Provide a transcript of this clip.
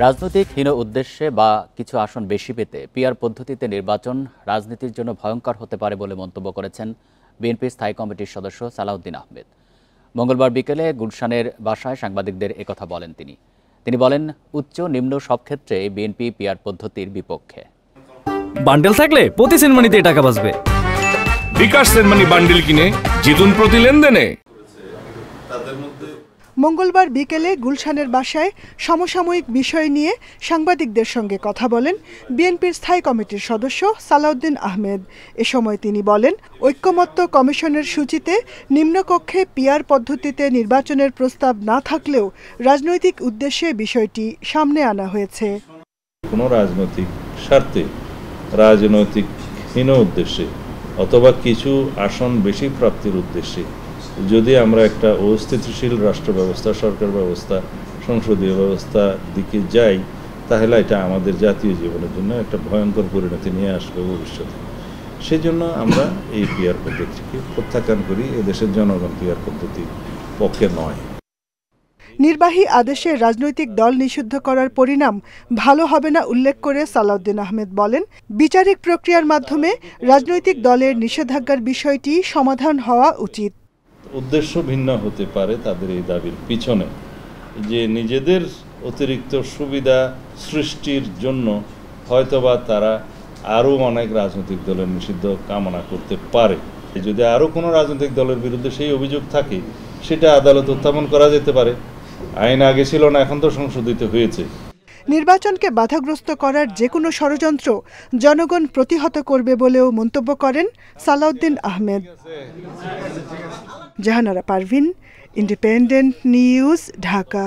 রাজনৈতিক হীন উদ্দেশ্যে বা কিছু আসন বেশি পেতে পিআর পদ্ধতিতে নির্বাচন রাজনীতির জন্য ভয়ঙ্কর হতে পারে বলে মন্তব্য করেছেন বিএনপির স্থায়ী কমিটির সদস্য সালাউদ্দিন আহমেদ। মঙ্গলবার বিকেলে গুলশানের বাসায় সাংবাদিকদের একথা বলেন তিনি বলেন, উচ্চ নিম্ন সব ক্ষেত্রে বিএনপি পিআর পদ্ধতির বিপক্ষে। বান্ডেল থাকলে প্রতি সেনমানিতে টাকা বাঁচবে। বিকাশ সেনমানি বান্ডেল কিনে জিতুন প্রতি লেনদেনে। মঙ্গলবার বিকেলে গুলশানের বাসায় সমসাময়িক বিষয় নিয়ে সাংবাদিকদের সঙ্গে কথা বলেন বিএনপির স্থায়ী কমিটির সদস্য সালাউদ্দিন আহমেদ। এ সময় তিনি বলেন, ঐক্যমত্য কমিশনের সূচিতে নিম্নকক্ষে পিআর পদ্ধতিতে নির্বাচনের প্রস্তাব না থাকলেও রাজনৈতিক উদ্দেশ্যে বিষয়টি সামনে আনা হয়েছে। কোনো রাজনৈতিক স্বার্থে, রাজনৈতিক হীন উদ্দেশ্যে অথবা কিছু আসন বেশি প্রাপ্তির উদ্দেশ্যে যদি আমরা একটা অস্থিতিশীল রাষ্ট্র ব্যবস্থা, সরকার ব্যবস্থা, সংসদীয় ব্যবস্থার দিকে যাই, তাহলে এটা আমাদের জাতীয় জীবনের জন্য একটা ভয়ঙ্কর পরিণতি নিয়ে আসবে ভবিষ্যতে। সেজন্য আমরা এই পিআর পদ্ধতিকে প্রত্যাখ্যান করি। এদেশের জনগণ পিআর পদ্ধতির পক্ষে নয়। নির্বাহী আদেশে রাজনৈতিক দল নিষিদ্ধ করার পরিণাম ভালো হবে না উল্লেখ করে সালাউদ্দিন আহমেদ বলেন, বিচারিক প্রক্রিয়ার মাধ্যমে রাজনৈতিক দলের নিষেধাজ্ঞার বিষয়টি সমাধান হওয়া উচিত। উদ্দেশ্য ভিন্ন হতে পারে তাদের এই দাবির পিছনে, যে নিজেদের অতিরিক্ত সুবিধা সৃষ্টির জন্য হয়তোবা তারা আরও অনেক রাজনৈতিক দলের নিষিদ্ধ কামনা করতে পারে। যদি আরও কোনো রাজনৈতিক দলের বিরুদ্ধে সেই অভিযোগ থাকে, সেটা আদালত উত্থাপন করা যেতে পারে। আইন আগে ছিল না, এখন তো সংশোধিত হয়েছে। নির্বাচনকে বাধাগ্রস্ত করার যে কোনো ষড়যন্ত্র জনগণ প্রতিহত করবে বলেও মন্তব্য করেন সালাউদ্দিন আহমেদ। Jahanara Parvin, Independent News, Dhaka.